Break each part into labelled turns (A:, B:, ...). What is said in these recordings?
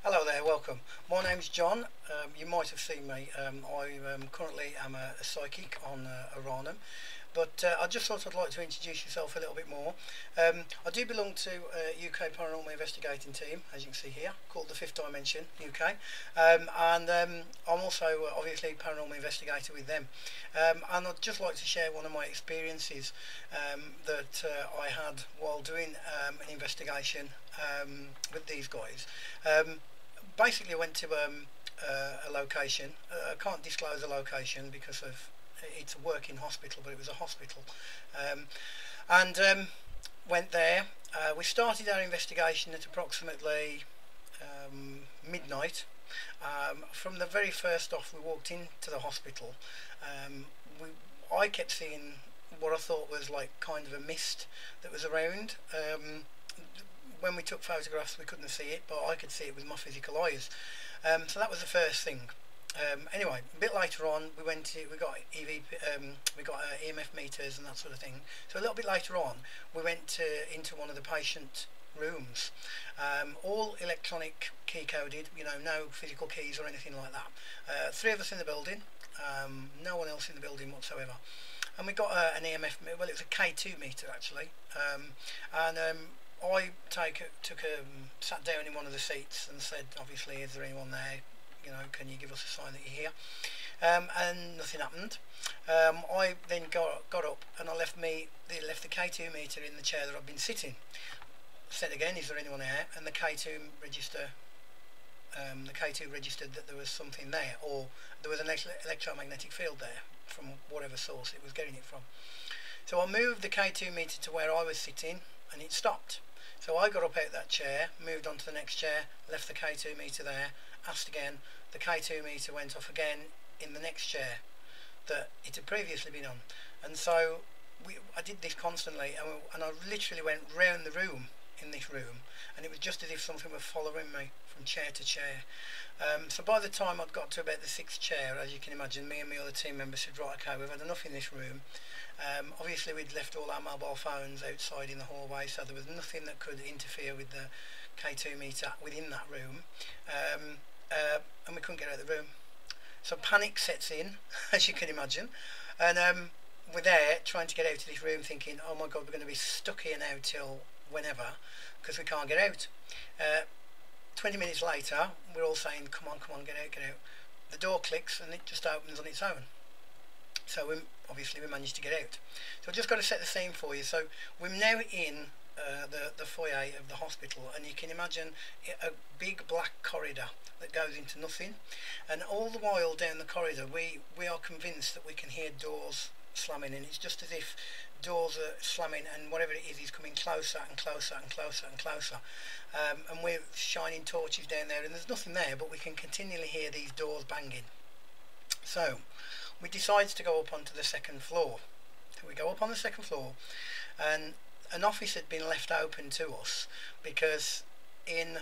A: Hello there, welcome. My name's John. You might have seen me. I currently am a psychic on Aranum, but I just thought I'd like to introduce yourself a little bit more. I do belong to a UK paranormal investigating team, as you can see here, called the Fifth Dimension UK, and I'm also obviously a paranormal investigator with them. And I'd just like to share one of my experiences that I had while doing an investigation with these guys. Basically, I went to a location. I can't disclose the location because of it's a working hospital, but it was a hospital, and went there. We started our investigation at approximately midnight. From the very first off, we walked into the hospital. I kept seeing what I thought was like kind of a mist that was around. When we took photographs we couldn't see it, but I could see it with my physical eyes. So that was the first thing. Anyway, a bit later on we got EMF meters and that sort of thing. So a little bit later on we went into one of the patient rooms, all electronic key coded, no physical keys or anything like that. Three of us in the building, no one else in the building whatsoever. And we got an EMF, well, it was a K2 meter actually, and I sat down in one of the seats and said, obviously, is there anyone there? Can you give us a sign that you're here? And nothing happened. I then got up and I left the K2 meter in the chair that I've been sitting. Said again, is there anyone there? And the K2 registered that there was something there, or there was an electromagnetic field there from whatever source it was getting it from. So I moved the K2 meter to where I was sitting and it stopped. So I got up out of that chair, moved on to the next chair, left the K2 meter there, asked again, the K2 meter went off again in the next chair that it had previously been on. And so I did this constantly, and I literally went round the room in this room, and it was just as if something was following me from chair to chair. So by the time I'd got to about the sixth chair, as you can imagine, me and my other team members said, right, okay, we've had enough in this room. Obviously we'd left all our mobile phones outside in the hallway, so there was nothing that could interfere with the K2 meter within that room, and we couldn't get out of the room. So panic sets in, as you can imagine, and we're there trying to get out of this room thinking, oh my god, we're going to be stuck here now till whenever because we can't get out. 20 minutes later we're all saying, come on, get out. The door clicks and it just opens on its own. So obviously we managed to get out. So I've just got to set the scene for you. So we're now in the foyer of the hospital, and you can imagine a big black corridor that goes into nothing, and all the while down the corridor we are convinced that we can hear doors slamming, and it's just as if doors are slamming and whatever it is coming closer and closer and closer and closer, and we're shining torches down there and there's nothing there, but we can continually hear these doors banging. So we decide to go up onto the second floor. So we go up on the second floor, and an office had been left open to us because in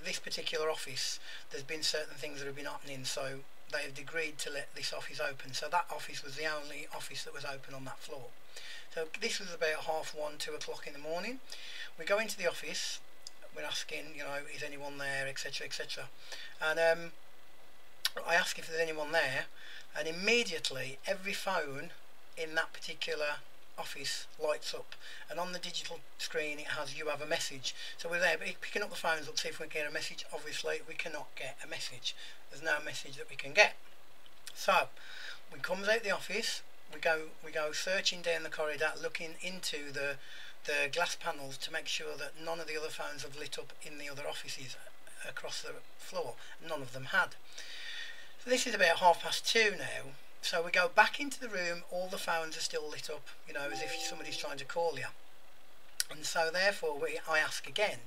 A: this particular office there's been certain things that have been happening, so they have agreed to let this office open. So that office was the only office that was open on that floor. So this was about 1:30, 2 o'clock in the morning. We go into the office, we're asking, is anyone there, etc, etc, and I ask if there's anyone there, and immediately every phone in that particular office lights up, and on the digital screen it has, you have a message. So we're there picking up the phones up to see if we can get a message. Obviously we cannot get a message, there's no message that we can get. So we comes out the office, we go searching down the corridor, looking into the glass panels to make sure that none of the other phones have lit up in the other offices across the floor. None of them had. So this is about 2:30 now. So we go back into the room, all the phones are still lit up, as if somebody's trying to call you. And so therefore I ask again,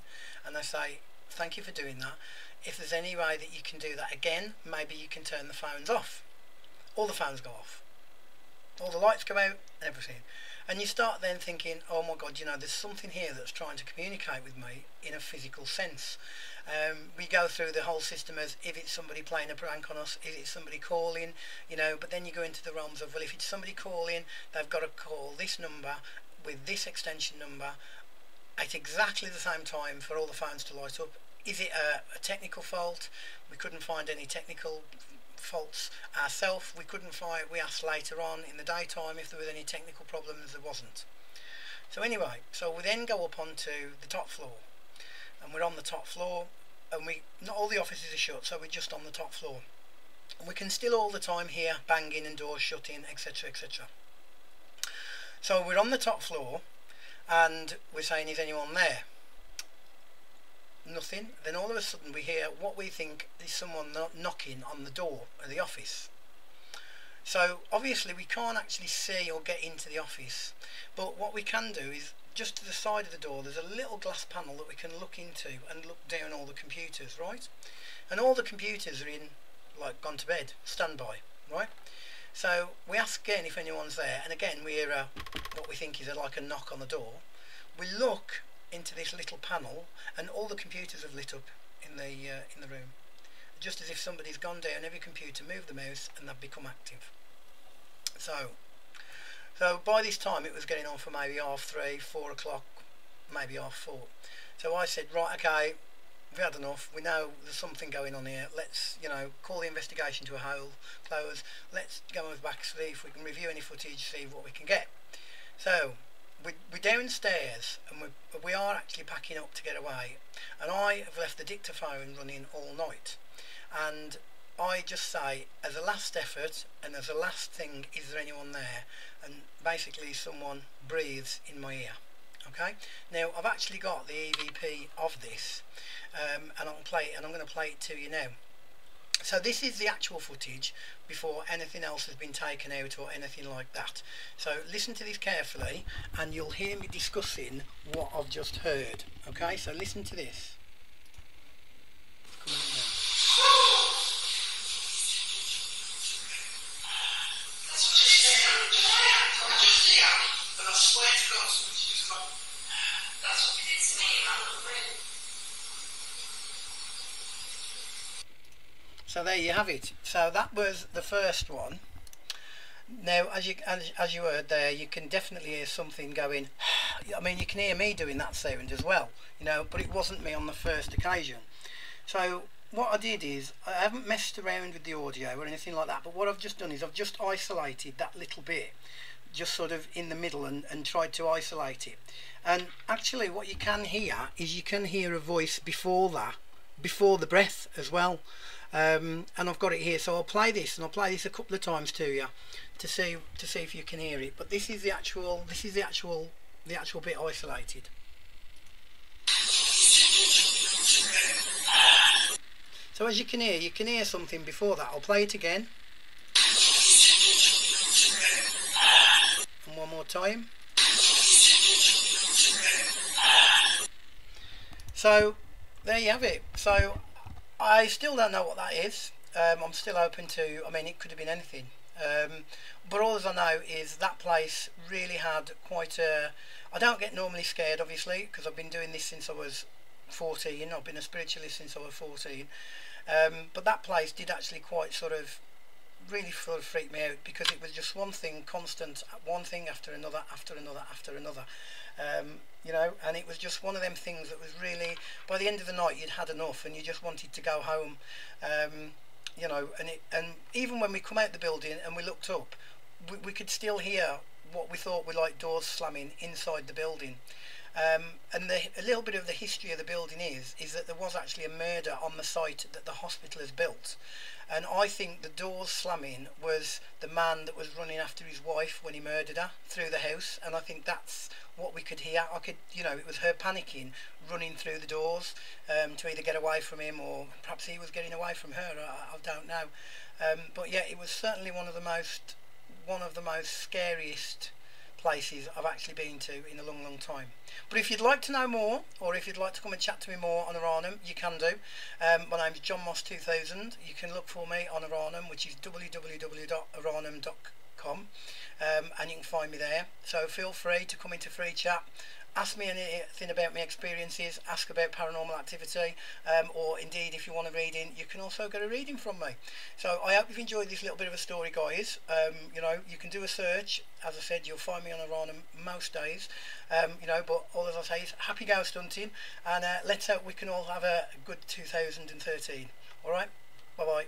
A: and I say, thank you for doing that. If there's any way that you can do that again, maybe you can turn the phones off. All the phones go off. All the lights go out, everything. And you start then thinking, oh my god, there's something here that's trying to communicate with me in a physical sense. We go through the whole system as if it's somebody playing a prank on us, is it somebody calling, but then you go into the realms of, well, if it's somebody calling, they've got to call this number with this extension number at exactly the same time for all the phones to light up Is it a technical fault? We couldn't find any technical faults ourselves. We asked later on in the daytime if there was any technical problems. There wasn't. So anyway, so we then go up onto the top floor, and we're on the top floor, and not all the offices are shut, so we're just on the top floor. And we can still all the time hear banging and doors shutting, etc., etc. So we're on the top floor, and we're saying, is anyone there? Nothing. Then all of a sudden we hear what we think is someone knocking on the door of the office. So obviously we can't actually see or get into the office, but what we can do is just to the side of the door there's a little glass panel that we can look into and look down all the computers, right? And all the computers are in, like, gone to bed, standby, right? So we ask again if anyone's there, and again we hear what we think is like a knock on the door. We look into this little panel, and all the computers have lit up in the room, just as if somebody's gone down every computer, moved the mouse, and they've become active. So by this time it was getting on for maybe 3:30, 4 o'clock, maybe 4:30. So I said, right, okay, we've had enough. We know there's something going on here. Let's, call the investigation to a close. Let's go back, see if we can review any footage, see what we can get. So we're downstairs, and we are actually packing up to get away, and I have left the dictaphone running all night, and I just say, as a last effort and as a last thing, is there anyone there? And basically someone breathes in my ear. Okay, now I've actually got the EVP of this, and I'm going to play it to you now. So this is the actual footage before anything else has been taken out or anything like that. So listen to this carefully, and you'll hear me discussing what I've just heard. Okay, so listen to this. So there you have it. So that was the first one. Now, as you heard there, you can definitely hear something going. I mean, you can hear me doing that sound as well, but it wasn't me on the first occasion. So what I did is, I haven't messed around with the audio or anything like that, but what I've just done is I've just isolated that little bit, just sort of in the middle, and tried to isolate it. And actually what you can hear is you can hear a voice before that, before the breath as well. And I've got it here, so I'll play this, and I'll play this a couple of times to you to see if you can hear it. But this is the actual bit isolated. So as you can hear something before that. I'll play it again, and one more time. So there you have it. So I still don't know what that is. I'm still open to, I mean, it could have been anything. But all I know is that place really had quite a... I don't get normally scared, obviously, because I've been doing this since I was 14. I've been a spiritualist since I was 14. But that place did actually quite really sort of freak me out, because it was just one thing constant, one thing after another, after another, after another. And it was just one of them things that was really, by the end of the night you'd had enough and you just wanted to go home. And even when we come out the building and we looked up, we could still hear what we thought were like doors slamming inside the building. And a little bit of the history of the building is that there was actually a murder on the site that the hospital has built, and I think the doors slamming was the man that was running after his wife when he murdered her through the house, and I think that's what we could hear. It was her panicking, running through the doors to either get away from him, or perhaps he was getting away from her. I don't know, but yeah, it was certainly one of the most scariest places I've actually been to in a long time. But if you'd like to know more, or if you'd like to come and chat to me more on Aranum, you can do. My name's Jonmoss2000. You can look for me on Aranum, which is www.aranum.com, and you can find me there. So feel free to come into free chat Ask me anything about my experiences, ask about paranormal activity, or indeed if you want a reading, you can also get a reading from me. So I hope you've enjoyed this little bit of a story, guys. You know, you can do a search. As I said, you'll find me on a random most days. You know, but all as I say is happy ghost hunting, and let's hope we can all have a good 2013. Alright, bye bye.